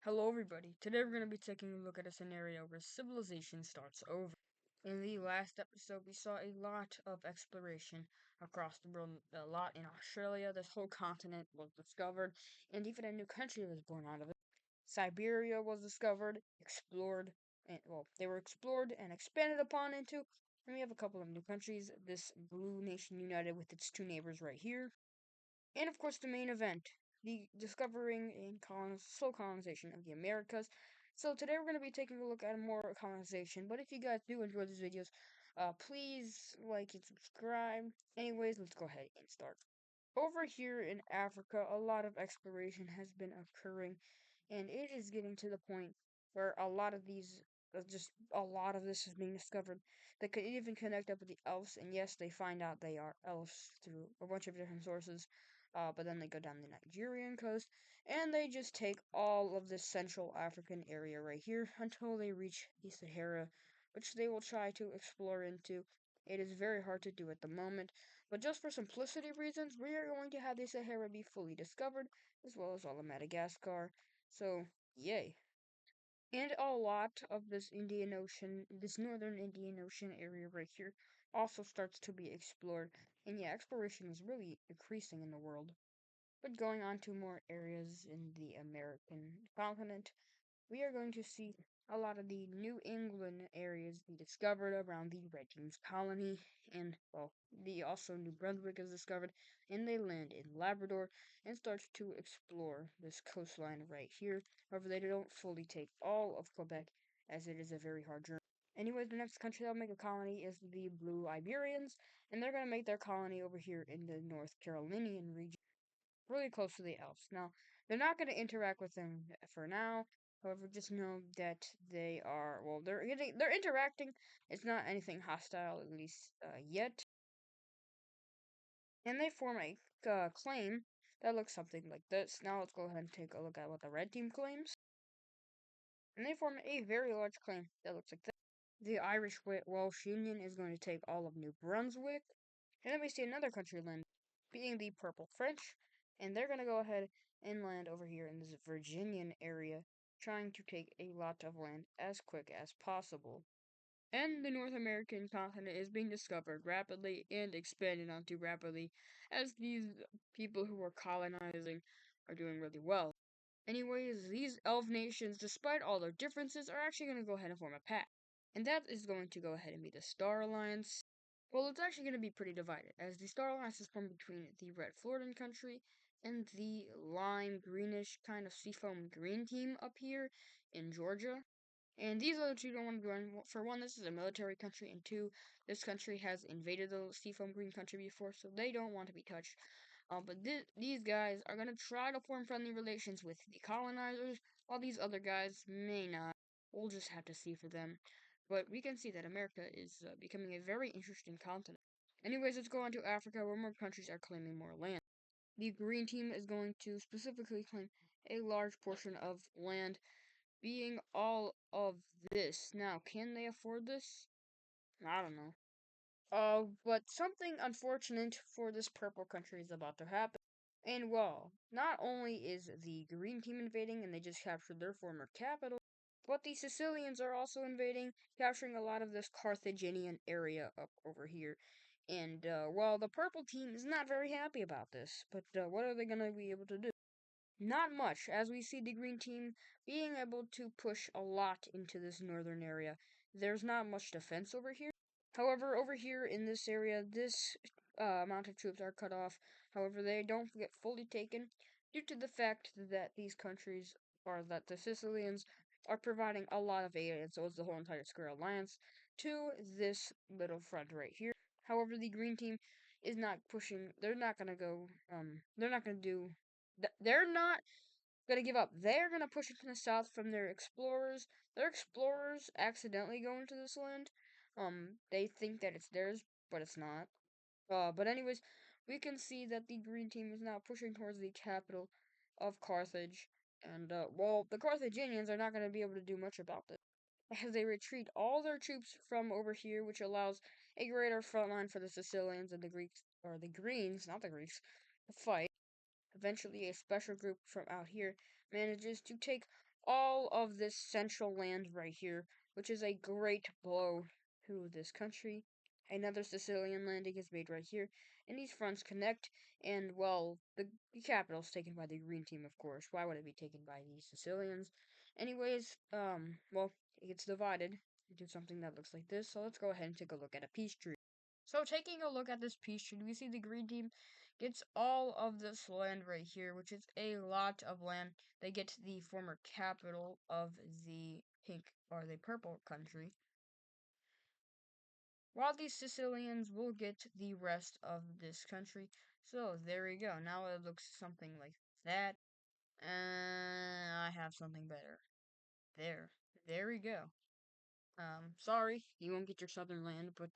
Hello, everybody. Today we're going to be taking a look at a scenario where civilization starts over. In the last episode, we saw a lot of exploration across the world, a lot in Australia. This whole continent was discovered, and even a new country was born out of it. Siberia was discovered, explored, and they were explored and expanded upon into. And we have a couple of new countries. This blue nation united with its two neighbors right here. And of course, the main event, the discovering and slow colonization of the Americas. So today we're going to be taking a look at more colonization. But if you guys do enjoy these videos, please like and subscribe. Anyways, let's go ahead and start. Over here in Africa, a lot of exploration has been occurring, and it is getting to the point where a lot of these, just a lot of this is being discovered. They could even connect up with the elves, and yes, they find out they are elves through a bunch of different sources. But then they go down the Nigerian coast, and they just take all of this Central African area right here until they reach the Sahara, which they will try to explore into. It is very hard to do at the moment, but just for simplicity reasons, we are going to have the Sahara be fully discovered, as well as all of Madagascar. So, yay. And a lot of this Indian Ocean, this northern Indian Ocean area right here, also starts to be explored. And yeah, exploration is really increasing in the world. But going on to more areas in the American continent, we are going to see a lot of the New England areas be discovered around the Red James colony, and well, the also New Brunswick is discovered, and they land in Labrador and start to explore this coastline right here. However, they don't fully take all of Quebec, as it is a very hard journey. Anyways, the next country that'll make a colony is the Blue Iberians, and they're gonna make their colony over here in the North Carolinian region, really close to the elves. Now, they're not going to interact with them for now. However, just know that they are, well, they're interacting. It's not anything hostile, at least yet. And they form a claim that looks something like this. Now, let's go ahead and take a look at what the red team claims. And they form a very large claim that looks like this. The Irish Welsh Union is going to take all of New Brunswick. And then we see another country land, being the Purple French, and they're going to go ahead and land over here in this Virginian area, trying to take a lot of land as quick as possible. And the North American continent is being discovered rapidly and expanded onto rapidly, as these people who are colonizing are doing really well. Anyways, these elf nations, despite all their differences, are actually going to go ahead and form a pact. And that is going to go ahead and be the Star Alliance. Well, it's actually going to be pretty divided, as the Star Alliance is formed between the Red Floridan country and the lime greenish kind of seafoam green team up here in Georgia. And these other two don't want to join. For one, this is a military country, and two, this country has invaded the seafoam green country before, so they don't want to be touched. But these guys are going to try to form friendly relations with the colonizers, while these other guys may not. We'll just have to see for them. But we can see that America is becoming a very interesting continent. Anyways, let's go on to Africa, where more countries are claiming more land. The green team is going to specifically claim a large portion of land, being all of this. Now, can they afford this? I don't know. But something unfortunate for this purple country is about to happen. And well, not only is the green team invading and they just captured their former capital, but the Sicilians are also invading, capturing a lot of this Carthaginian area up over here. And, well, the purple team is not very happy about this, but what are they going to be able to do? Not much, as we see the green team being able to push a lot into this northern area. There's not much defense over here. However, over here in this area, this amount of troops are cut off. However, they don't get fully taken due to the fact that these countries, or that the Sicilians, are providing a lot of aid, and so is the whole entire Square Alliance, to this little front right here. However, the green team is not pushing, they're not gonna go, they're not gonna do, they're not gonna give up. They're gonna push it to the south from their explorers. Their explorers accidentally go into this land. They think that it's theirs, but it's not. But anyways, we can see that the green team is now pushing towards the capital of Carthage. And, well, the Carthaginians are not gonna be able to do much about this, as they retreat all their troops from over here, which allows a greater front line for the Sicilians and the Greeks, or the Greens, not the Greeks, to fight. Eventually, a special group from out here manages to take all of this central land right here, which is a great blow to this country. Another Sicilian landing is made right here, and these fronts connect, and well, the capital's taken by the Green Team, of course. Why would it be taken by the Sicilians? Anyways, well, it gets divided into something that looks like this, so let's go ahead and take a look at a peace treaty. So taking a look at this peace treaty, we see the Green Team gets all of this land right here, which is a lot of land. They get the former capital of the pink or the purple country, while the Sicilians will get the rest of this country. So there we go. Now it looks something like that. And I have something better. There. There we go. Sorry, you won't get your southern land, but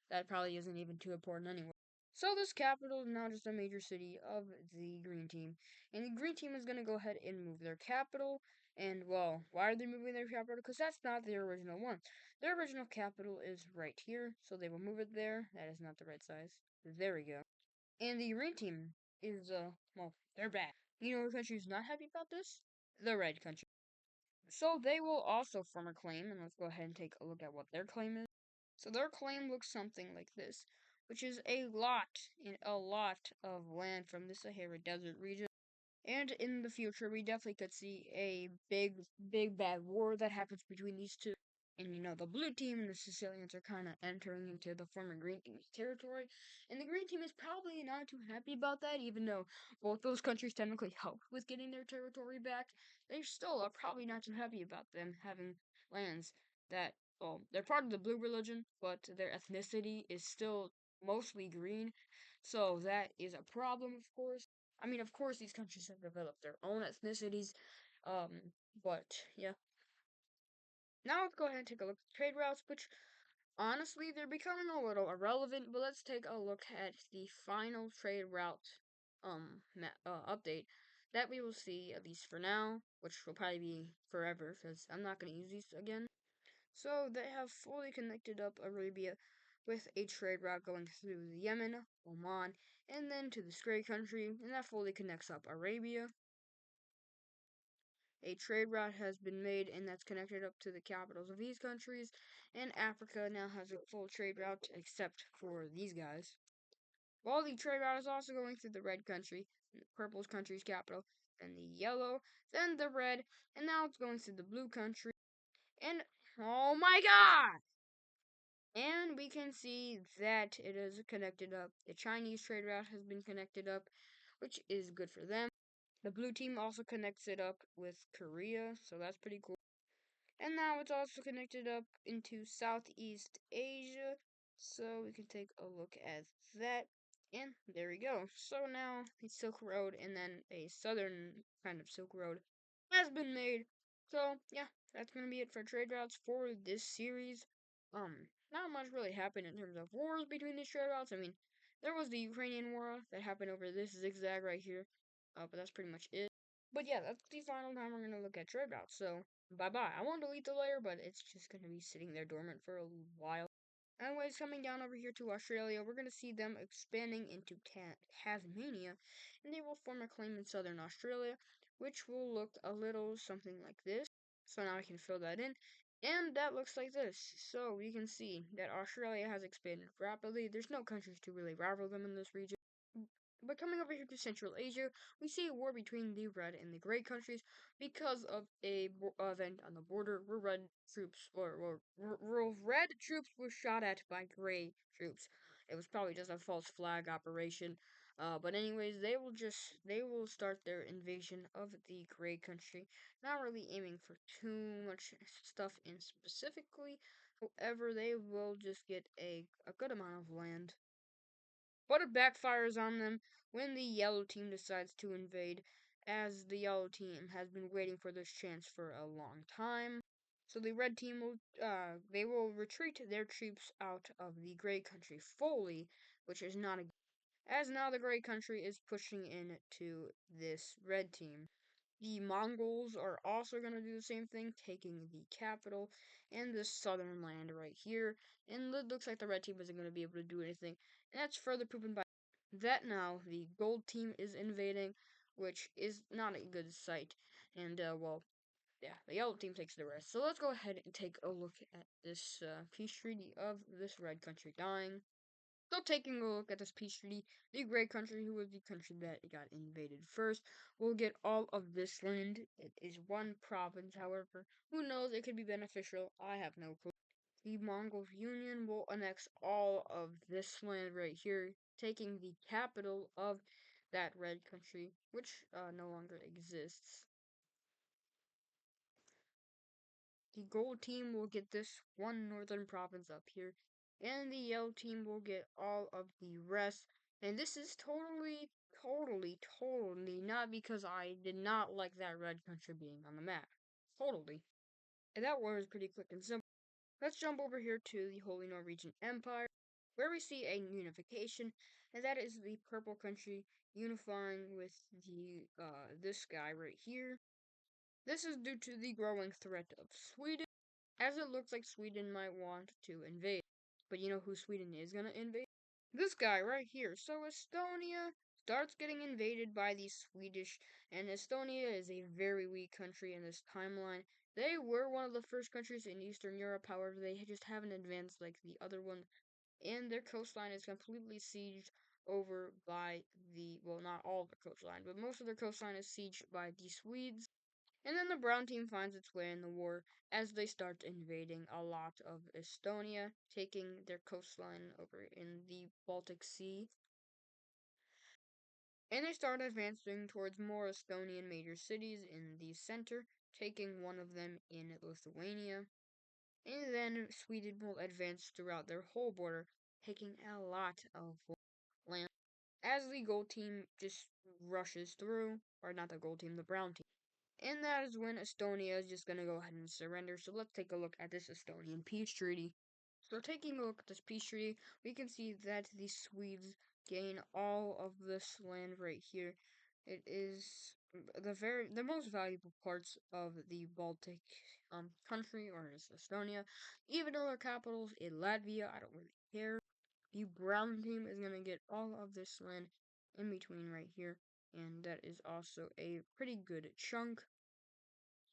that probably isn't even too important anyway. So this capital is now just a major city of the Green Team. And the Green Team is going to go ahead and move their capital. And, well, why are they moving their capital? Because that's not their original one. Their original capital is right here, so they will move it there. That is not the right size. There we go. And the Green Team is, well, they're bad. You know what country is not happy about this? The Red country. So they will also form a claim, and let's go ahead and take a look at what their claim is. So their claim looks something like this, which is a lot of land from the Sahara Desert region. And in the future, we definitely could see a big bad war that happens between these two. And the blue team and the Sicilians are kind of entering into the former green team's territory. And the green team is probably not too happy about that, even though both those countries technically helped with getting their territory back. They still are probably not too happy about them having lands that, well, they're part of the blue religion, but their ethnicity is still mostly green. So that is a problem, of course. I mean, of course, these countries have developed their own ethnicities, but yeah. Now let's go ahead and take a look at trade routes, which honestly they're becoming a little irrelevant. But let's take a look at the final trade route update that we will see at least for now, which will probably be forever because I'm not going to use these again. So they have fully connected up Arabia with a trade route going through the Yemen, Oman, and then to this great country, and that fully connects up Arabia. A trade route has been made, and that's connected up to the capitals of these countries, and Africa now has a full trade route except for these guys. While the trade route is also going through the red country, the purple's country's capital, then the yellow, then the red, and now it's going through the blue country, and oh my god! And we can see that it is connected up. The Chinese trade route has been connected up, which is good for them. The blue team also connects it up with Korea, so that's pretty cool. And now it's also connected up into Southeast Asia, so we can take a look at that. And there we go. So now the Silk Road and then a southern kind of Silk Road has been made. So yeah, that's gonna be it for trade routes for this series. Not much really happened in terms of wars between these trade routes. I mean, there was the Ukrainian war that happened over this zigzag right here. But that's pretty much it. But yeah, that's the final time we're gonna look at trade routes. So bye bye. I won't delete the layer, but it's just gonna be sitting there dormant for a while. Anyways, coming down over here to Australia, we're going to see them expanding into Tasmania, and they will form a claim in southern Australia, which will look a little something like this. So now I can fill that in, and that looks like this. So we can see that Australia has expanded rapidly. There's no countries to really rival them in this region. But coming over here to Central Asia, we see a war between the red and the gray countries because of a event on the border where red troops red troops were shot at by gray troops. It was probably just a false flag operation. But anyways, they will start their invasion of the gray country, not really aiming for too much stuff in specifically. However, they will just get a good amount of land, but it backfires on them when the yellow team decides to invade, as the yellow team has been waiting for this chance for a long time. So the red team will retreat their troops out of the gray country fully, which is not a, as now the gray country is pushing into this red team. The Mongols are also going to do the same thing, taking the capital and the southern land right here. And it looks like the red team isn't going to be able to do anything. And that's further proven by that now the gold team is invading, which is not a good sight. And, well, yeah, the yellow team takes the rest. So let's go ahead and take a look at this peace treaty of this red country dying. So taking a look at this peace treaty, the gray country, who was the country that got invaded first, will get all of this land. It is one province, however. Who knows? It could be beneficial. I have no clue. The Mongol Union will annex all of this land right here, taking the capital of that red country, which no longer exists. The gold team will get this one northern province up here, and the yellow team will get all of the rest. And this is totally not because I did not like that red country being on the map. Totally. And that war is pretty quick and simple. Let's jump over here to the Holy Norwegian Empire, where we see a unification, and that is the purple country unifying with the this guy right here. This is due to the growing threat of Sweden, as it looks like Sweden might want to invade. But you know who Sweden is gonna invade? This guy right here. So Estonia starts getting invaded by the Swedish, and Estonia is a very weak country in this timeline. They were one of the first countries in Eastern Europe, however, they just haven't advanced like the other ones, and their coastline is completely sieged over by the, well, not all of the coastline, but most of their coastline is sieged by the Swedes. And then the brown team finds its way in the war as they start invading a lot of Estonia, taking their coastline over in the Baltic Sea. And they start advancing towards more Estonian major cities in the center, taking one of them in Lithuania. And then Sweden will advance throughout their whole border, taking a lot of land. As the gold team just rushes through, or not the gold team, the brown team. And that is when Estonia is just going to go ahead and surrender. So let's take a look at this Estonian peace treaty. So taking a look at this peace treaty, we can see that the Swedes gain all of this land right here. It is the most valuable parts of the Baltic country, or is Estonia. Even though their capital's in Latvia, I don't really care. The brown team is gonna get all of this land in between right here, and that is also a pretty good chunk.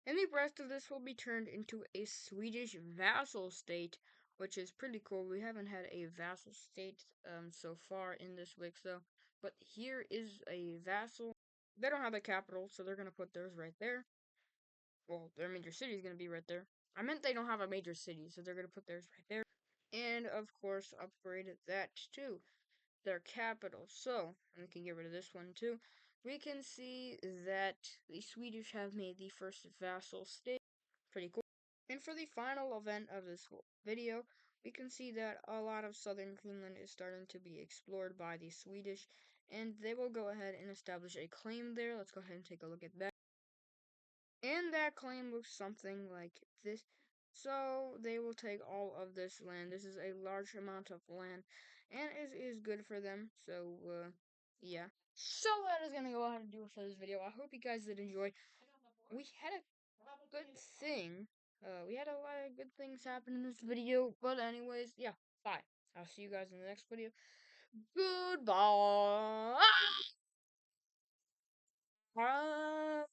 And the rest of this will be turned into a Swedish vassal state, which is pretty cool. We haven't had a vassal state so far in this week, so but here is a vassal. They don't have a capital, so they're gonna put theirs right there. Well, their major city is gonna be right there. I meant they don't have a major city, so they're gonna put theirs right there. And of course, upgrade that too, their capital. So, and we can get rid of this one too. We can see that the Swedish have made the first vassal state. Pretty cool. And for the final event of this whole video, we can see that a lot of southern Greenland is starting to be explored by the Swedish, and they will go ahead and establish a claim there. Let's go ahead and take a look at that. And that claim looks something like this. So they will take all of this land. This is a large amount of land, and it is good for them. So, yeah. So that is gonna go ahead and do it for this video. I hope you guys did enjoy. We had a good thing. We had a lot of good things happen in this video. But anyways, yeah. Bye. I'll see you guys in the next video. Goodbye. Ah!